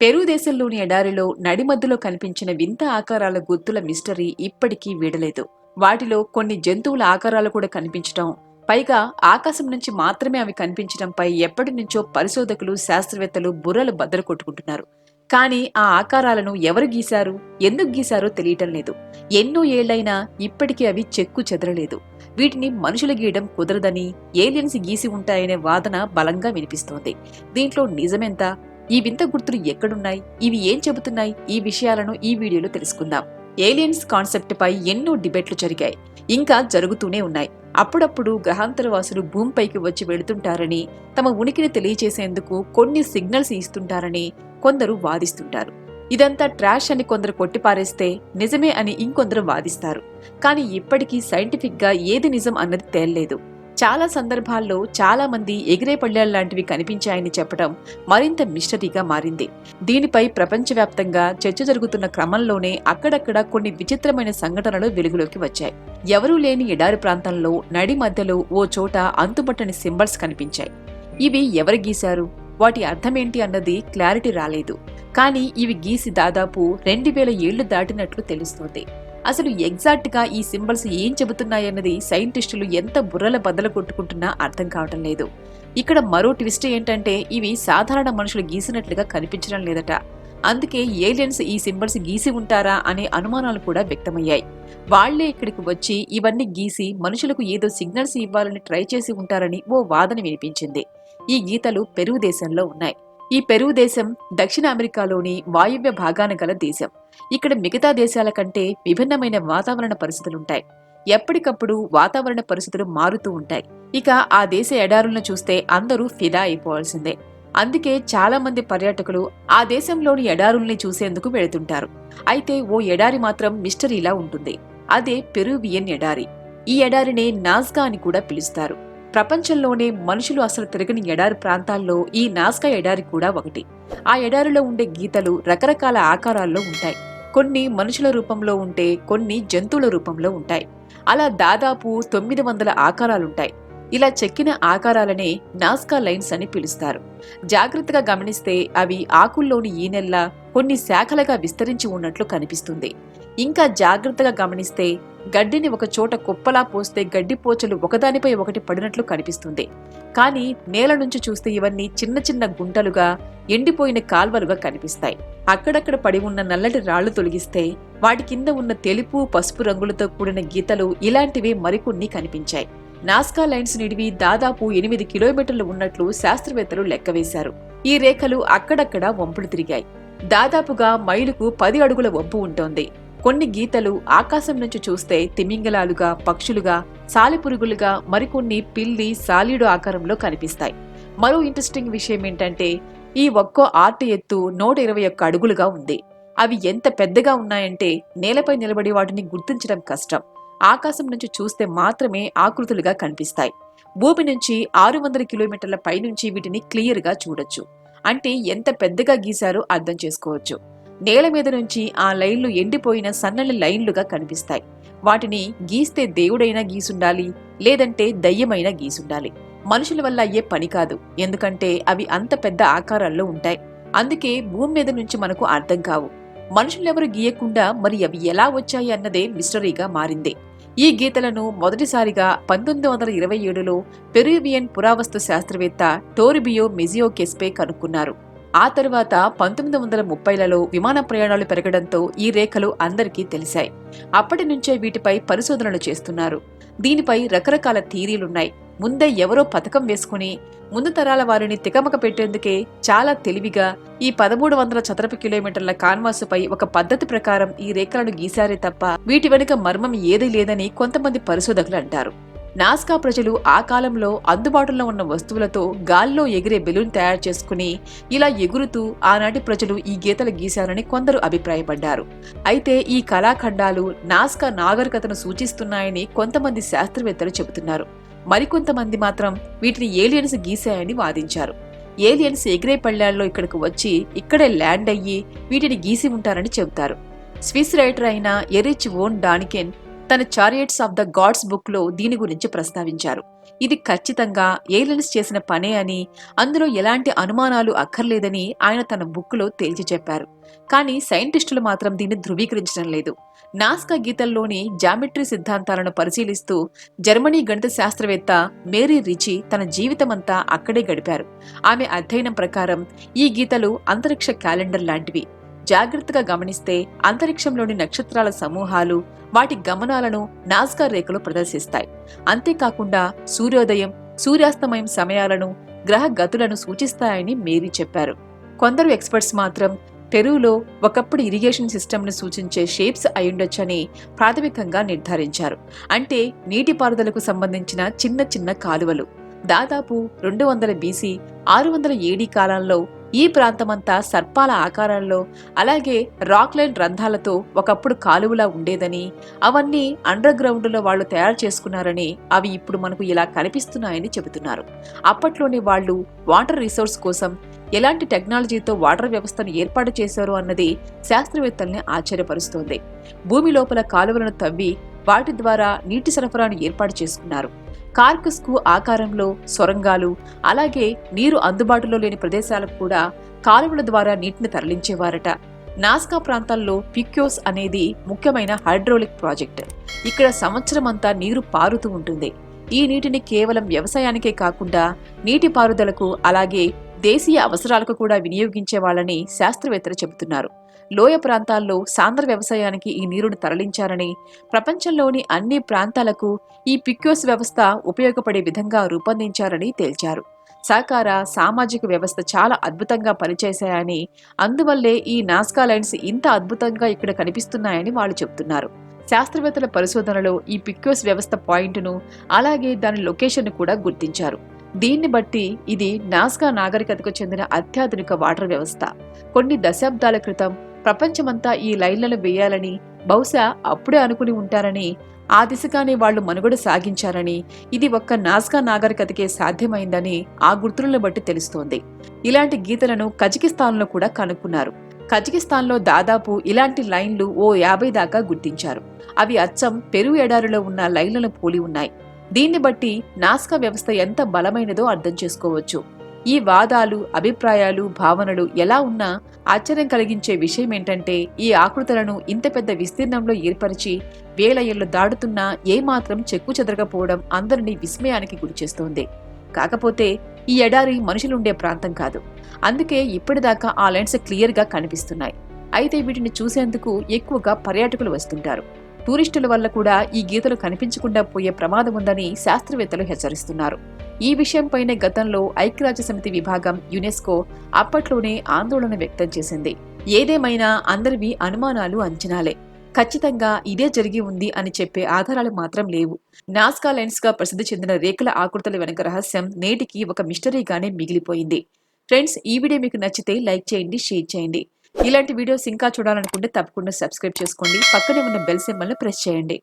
Peru దేశంలోని ఎడారిలో నడిమధ్యలో కనిపించిన వింత ఆకారాల గుర్తుల మిస్టరీ ఇప్పటికీ వీడలేదు. వాటిలో కొన్ని జంతువుల ఆకారాలు కూడా కనిపించటం, పైగా ఆకాశం నుంచి మాత్రమే అవి కనిపించడంపై ఎప్పటి నుంచో పరిశోధకులు, శాస్త్రవేత్తలు బుర్రలు బద్దలు కొట్టుకుంటున్నారు. కానీ ఆ ఆకారాలను ఎవరు గీశారు, ఎందుకు గీశారో తెలియటం లేదు. ఎన్నో ఏళ్లైనా ఇప్పటికీ అవి చెక్కు చెదరలేదు. వీటిని మనుషులు గీయడం కుదరదని, ఏలియన్స్ గీసి ఉంటాయనే వాదన బలంగా వినిపిస్తోంది. దీంట్లో నిజమెంత? ఈ వింత గుర్తులు ఎక్కడున్నాయి, ఇవి ఏం చెబుతున్నాయి? ఈ విషయాలను ఈ వీడియోలో తెలుసుకుందాం. ఏలియన్స్ కాన్సెప్ట్ పై ఎన్నో డిబేట్లు జరిగాయి, ఇంకా జరుగుతూనే ఉన్నాయి. అప్పుడప్పుడు గ్రహాంతరవాసులు భూమిపైకి వచ్చి వెళుతుంటారని, తమ ఉనికిని తెలియచేసేందుకు కొన్ని సిగ్నల్స్ ఇస్తుంటారని కొందరు వాదిస్తుంటారు. ఇదంతా ట్రాష్ అని కొందరు కొట్టిపారేస్తే నిజమే అని ఇంకొందరు వాదిస్తారు. కానీ ఇప్పటికీ సైంటిఫిక్ గా ఏది నిజం అన్నది తేల్లేదు. చాలా సందర్భాల్లో చాలా మంది ఎగిరే పళ్ళేళ్లాంటివి కనిపించాయని చెప్పడం మరింత మిస్టరీగా మారింది. దీనిపై ప్రపంచవ్యాప్తంగా చర్చ జరుగుతున్న క్రమంలోనే అక్కడక్కడ కొన్ని విచిత్రమైన సంఘటనలు వెలుగులోకి వచ్చాయి. ఎవరూ లేని ఎడారి ప్రాంతంలో నడి మధ్యలో ఓ చోట అంతుబట్టని సింబల్స్ కనిపించాయి. ఇవి ఎవరు గీశారు, వాటి అర్థమేంటి అన్నది క్లారిటీ రాలేదు. కానీ ఇవి గీసి దాదాపు 2000 ఏళ్లు దాటినట్లు తెలుస్తోంది. అసలు ఎగ్జాక్ట్ గా ఈ సింబల్స్ ఏం చెబుతున్నాయన్నది సైంటిస్టులు ఎంత బుర్రల బద్దలు కొట్టుకుంటున్నా అర్థం కావటం లేదు. ఇక్కడ మరో ట్విస్ట్ ఏంటంటే ఇవి సాధారణ మనుషులు గీసినట్లుగా కనిపించడం లేదట. అందుకే ఏలియన్స్ ఈ సింబల్స్ గీసి ఉంటారా అనే అనుమానాలు కూడా వ్యక్తమయ్యాయి. వాళ్లే ఇక్కడికి వచ్చి ఇవన్నీ గీసి మనుషులకు ఏదో సిగ్నల్స్ ఇవ్వాలని ట్రై చేసి ఉంటారని ఓ వాదన వినిపించింది. ఈ గీతలు పెరు దేశంలో ఉన్నాయి. ఈ పెరు దేశం దక్షిణ అమెరికాలోని వాయువ్య భాగాన గల దేశం. ఇక్కడ మిగతా దేశాల కంటే విభిన్నమైన వాతావరణ పరిస్థితులుంటాయి. ఎప్పటికప్పుడు వాతావరణ పరిస్థితులు మారుతూ ఉంటాయి. ఇక ఆ దేశ ఎడారులను చూస్తే అందరూ ఫిదా అయిపోవాల్సిందే. అందుకే చాలా మంది పర్యాటకులు ఆ దేశంలోని ఎడారుల్ని చూసేందుకు వెళుతుంటారు. అయితే ఓ ఎడారి మాత్రం మిస్టరీలా ఉంటుంది. అదే పెరువియన్ ఎడారి. ఈ ఎడారినే నాజ్కా అని కూడా పిలుస్తారు. ప్రపంచంలోనే మనుషులు అసలు తిరగని ఎడారి ప్రాంతాల్లో ఈ నాజ్కా ఎడారి కూడా ఒకటి. ఆ ఎడారిలో ఉండే గీతలు రకరకాల ఆకారాల్లో ఉంటాయి. కొన్ని మనుషుల రూపంలో ఉంటే కొన్ని జంతువుల రూపంలో ఉంటాయి. అలా దాదాపు 900 ఆకారాలుంటాయి. ఇలా చెక్కిన ఆకారాలనే నాజ్కా లైన్స్ అని పిలుస్తారు. జాగ్రత్తగా గమనిస్తే అవి ఆకుల్లోని ఈనెల్లా కొన్ని శాఖలుగా విస్తరించి ఉన్నట్లు కనిపిస్తుంది. ఇంకా జాగ్రత్తగా గమనిస్తే గడ్డిని ఒక చోట కుప్పలా పోస్తే గడ్డిపోచలు ఒకదానిపై ఒకటి పడినట్లు కనిపిస్తుంది. కానీ నేల నుంచి చూస్తే ఇవన్నీ చిన్న చిన్న గుంటలుగా, ఎండిపోయిన కాల్వలుగా కనిపిస్తాయి. అక్కడక్కడ పడి ఉన్న నల్లటి రాళ్లు తొలగిస్తే వాటి కింద ఉన్న తెలుపు, పసుపు రంగులతో కూడిన గీతలు ఇలాంటివి మరికొన్ని కనిపించాయి. నాజ్కా లైన్స్ నిడివి దాదాపు 8 కిలోమీటర్లు ఉన్నట్లు శాస్త్రవేత్తలు లెక్కవేశారు. ఈ రేఖలు అక్కడక్కడ వంపులు తిరిగాయి. దాదాపుగా మైలుకు 10 అడుగుల వంపు ఉంటోంది. కొన్ని గీతలు ఆకాశం నుంచి చూస్తే తిమింగలాలుగా, పక్షులుగా, సాలిపురుగులుగా, మరికొన్ని పిల్లి, సాలీడు ఆకారంలో కనిపిస్తాయి. మరో ఇంట్రెస్టింగ్ విషయం ఏంటంటే ఈ ఒక్కో ఆర్ట్ ఎత్తు 121 అడుగులుగా ఉంది. అవి ఎంత పెద్దగా ఉన్నాయంటే నేలపై నిలబడి వాటిని గుర్తించడం కష్టం. ఆకాశం నుంచి చూస్తే మాత్రమే ఆకృతులుగా కనిపిస్తాయి. భూమి నుంచి 600 కిలోమీటర్ల పైనుంచి వీటిని క్లియర్ గా చూడొచ్చు. అంటే ఎంత పెద్దగా గీశారో అర్థం చేసుకోవచ్చు. నేల మీద నుంచి ఆ లైన్లు ఎండిపోయిన సన్నని లైన్లుగా కనిపిస్తాయి. వాటిని గీస్తే దేవుడైనా గీసుండాలి, లేదంటే దయ్యమైనా గీసుండాలి. మనుషుల వల్ల అయ్యే పని కాదు. ఎందుకంటే అవి అంత పెద్ద ఆకారాల్లో ఉంటాయి. అందుకే భూమి మీద నుంచి మనకు అర్థం కావు. మనుషులెవరు గీయకుండా మరి అవి ఎలా వచ్చాయి అన్నదే మిస్టరీగా మారింది. ఈ గీతలను మొదటిసారిగా 1927లో పెరువియన్ పురావస్తు శాస్త్రవేత్త టోర్బియో మెజియోకెస్పే కనుక్కున్నారు. ఆ తర్వాత 1930లలో విమాన ప్రయాణాలు పెరగడంతో ఈ రేఖలు అందరికీ తెలిసాయి. అప్పటి నుంచే వీటిపై పరిశోధనలు చేస్తున్నారు. దీనిపై రకరకాల థియరీలున్నాయి. ముందే ఎవరో పథకం వేసుకుని ముందు తరాల వారిని తికమక పెట్టేందుకే చాలా తెలివిగా ఈ 1300 చదరపు కిలోమీటర్ల కాన్వాసుపై ఒక పద్ధతి ప్రకారం ఈ రేఖలను గీశారే తప్ప వీటి వెనుక మర్మం ఏదీ లేదని కొంతమంది పరిశోధకులు అంటారు. నాజ్కా ప్రజలు ఆ కాలంలో అందుబాటులో ఉన్న వస్తువులతో గాల్లో ఎగిరే బెలూన్ తయారు చేసుకుని ఇలా ఎగురుతూ ఆనాటి ప్రజలు ఈ గీతలు గీశారని కొందరు అభిప్రాయపడ్డారు. అయితే ఈ కళాఖండాలు నాజ్కా నాగరికతను సూచిస్తున్నాయని కొంతమంది శాస్త్రవేత్తలు చెబుతున్నారు. మరికొంతమంది మాత్రం వీటిని ఏలియన్స్ గీశాయని వాదించారు. ఏలియన్స్ ఎగిరే పళ్ళాల్లో ఇక్కడికి వచ్చి ఇక్కడే ల్యాండ్ అయ్యి వీటిని గీసి ఉంటారని చెబుతారు. స్విస్ రైటర్ అయిన ఎరిచ్ వోన్ డానికెన్ తన chariots of the gods book లో దీని గురించి ప్రస్తావించారు. ఇది ఖచ్చితంగా ఏలియన్స్ చేసిన పనే అని, అందులో ఎలాంటి అనుమానాలు అక్కర్లేదని ఆయన తన బుక్ లో తేల్చి చెప్పారు. కానీ సైంటిస్టులు మాత్రం దీన్ని ధృవీకరించడం లేదు. నాస్కా గీతల్లోని జామెట్రీ సిద్ధాంతాలను పరిశీలిస్తూ జర్మనీ గణిత శాస్త్రవేత్త మేరీ రిచి తన జీవితమంతా అక్కడే గడిపారు. ఆమె అధ్యయనం ప్రకారం ఈ గీతలు అంతరిక్ష క్యాలెండర్ లాంటివి. జాగ్రత్తగా గమనిస్తే అంతరిక్షంలోని నక్షత్రాల సమూహాలు, వాటి గమనాలను నాస్కా రేఖలు ప్రదర్శిస్తాయి. అంతేకాకుండా సూర్యోదయం, సూర్యాస్తమయం సమయాలను, గ్రహ గతులను సూచిస్తాయని మేరీ చెప్పారు. కొందరు ఎక్స్పర్ట్స్ మాత్రం పెరూలో ఒకప్పుడు ఇరిగేషన్ సిస్టమ్ను సూచించే షేప్స్ అయ్యుండొచ్చని ప్రాథమికంగా నిర్ధారించారు. అంటే నీటిపారుదలకు సంబంధించిన చిన్న చిన్న కాలువలు. దాదాపు 200 బీసీ, 600 ఏడీ కాలంలో ఈ ప్రాంతమంతా సర్పాల ఆకారాల్లో, అలాగే రాక్లైన్ రంధ్రాలతో ఒకప్పుడు కాలువలా ఉండేదని, అవన్నీ అండర్ గ్రౌండ్లో వాళ్లు తయారు చేసుకున్నారని, అవి ఇప్పుడు మనకు ఇలా కనిపిస్తున్నాయని చెబుతున్నారు. అప్పట్లోనే వాళ్లు వాటర్ రిసోర్స్ కోసం ఎలాంటి టెక్నాలజీతో వాటర్ వ్యవస్థను ఏర్పాటు చేశారు అన్నది శాస్త్రవేత్తల్ని ఆశ్చర్యపరుస్తోంది. భూమి లోపల కాలువలను తవ్వి వాటి ద్వారా నీటి సరఫరాను ఏర్పాటు చేసుకున్నారు. కార్కస్కు ఆకారంలో సొరంగాలు, అలాగే నీరు అందుబాటులో లేని ప్రదేశాలకు కూడా కాలువల ద్వారా నీటిని తరలించేవారట. నాస్కా ప్రాంతాల్లో పిక్యోస్ అనేది ముఖ్యమైన హైడ్రోలిక్ ప్రాజెక్ట్. ఇక్కడ సంవత్సరమంతా నీరు పారుతూ ఉంటుంది. ఈ నీటిని కేవలం వ్యవసాయానికే కాకుండా నీటిపారుదలకు, అలాగే దేశీయ అవసరాలకు కూడా వినియోగించేవాళ్లని శాస్త్రవేత్తలు చెబుతున్నారు. లోయ ప్రాంతాల్లో సాంద్ర వ్యవసాయానికి ఈ నీరును తరలించారని, ప్రపంచంలోని అన్ని ప్రాంతాలకు ఈ పిక్యోస్ వ్యవస్థ ఉపయోగపడే విధంగా రూపొందించారని తేల్చారు. సహకార సామాజిక వ్యవస్థ చాలా అద్భుతంగా పనిచేశాయని, అందువల్లే ఈ నాస్కా లైన్స్ ఇంత అద్భుతంగా ఇక్కడ కనిపిస్తున్నాయని వాళ్ళు చెబుతున్నారు. శాస్త్రవేత్తల పరిశోధనలో ఈ పిక్యోస్ వ్యవస్థ పాయింట్ను, అలాగే దాని లొకేషన్ను కూడా గుర్తించారు. దీన్ని బట్టి ఇది నాస్కా నాగరికతకు చెందిన అత్యాధునిక వాటర్ వ్యవస్థ. కొన్ని దశాబ్దాల క్రితం ప్రపంచమంతా ఈ లైన్లను వేయాలని బహుశా అప్పుడే అనుకుని ఉంటారని, ఆ దిశగానే వాళ్లు మనుగడ సాగించారని, ఇది ఒక్క నాస్కా నాగరికతకే సాధ్యమైందని ఆ గుర్తులను బట్టి తెలుస్తోంది. ఇలాంటి గీతలను కజకిస్తాన్లో కూడా కనుక్కున్నారు. కజకిస్తాన్లో దాదాపు ఇలాంటి లైన్లు ఓ 50 దాకా గుర్తించారు. అవి అచ్చం పెరు ఎడారిలో ఉన్న లైన్లను పోలి ఉన్నాయి. దీన్ని బట్టి నాస్కా వ్యవస్థ ఎంత బలమైనదో అర్థం చేసుకోవచ్చు. ఈ వాదాలు, అభిప్రాయాలు, భావనలు ఎలా ఉన్నా ఆశ్చర్యం కలిగించే విషయం ఏంటంటే, ఈ ఆకృతులను ఇంత పెద్ద విస్తీర్ణంలో ఏర్పరిచి వేల ఏళ్లు దాడుతున్నా ఏమాత్రం చెక్కు చెదరకపోవడం అందరినీ విస్మయానికి గురిచేస్తోంది. కాకపోతే ఈ ఎడారి మనుషులుండే ప్రాంతం కాదు. అందుకే ఇప్పటిదాకా ఆ లైన్స్ క్లియర్గా కనిపిస్తున్నాయి. అయితే వీటిని చూసేందుకు ఎక్కువగా పర్యాటకులు వస్తుంటారు. టూరిస్టుల వల్ల కూడా ఈ గీతలు కనిపించకుండా పోయే ప్రమాదం ఉందని శాస్త్రవేత్తలు హెచ్చరిస్తున్నారు. ఈ విషయంపైనే గతంలో ఐక్యరాజ్యసమితి విభాగం యునెస్కో అప్పట్లోనే ఆందోళన వ్యక్తం చేసింది. ఏదేమైనా అందరివి అనుమానాలు, అంచనాలే. ఖచ్చితంగా ఇదే జరిగి ఉంది అని చెప్పే ఆధారాలు మాత్రం లేవు. నాస్కా లైన్స్ గా ప్రసిద్ధి చెందిన రేఖల ఆకృతుల వెనుక రహస్యం నేటికి ఒక మిస్టరీగానే మిగిలిపోయింది. ఫ్రెండ్స్, ఈ వీడియో మీకు నచ్చితే లైక్ చేయండి, షేర్ చేయండి. ఇలాంటి వీడియోస్ ఇంకా చూడాలనుకుంటే తప్పకుండా సబ్స్క్రైబ్ చేసుకోండి. పక్కనే ఉన్న బెల్ సింబల్ ను ప్రెస్ చేయండి.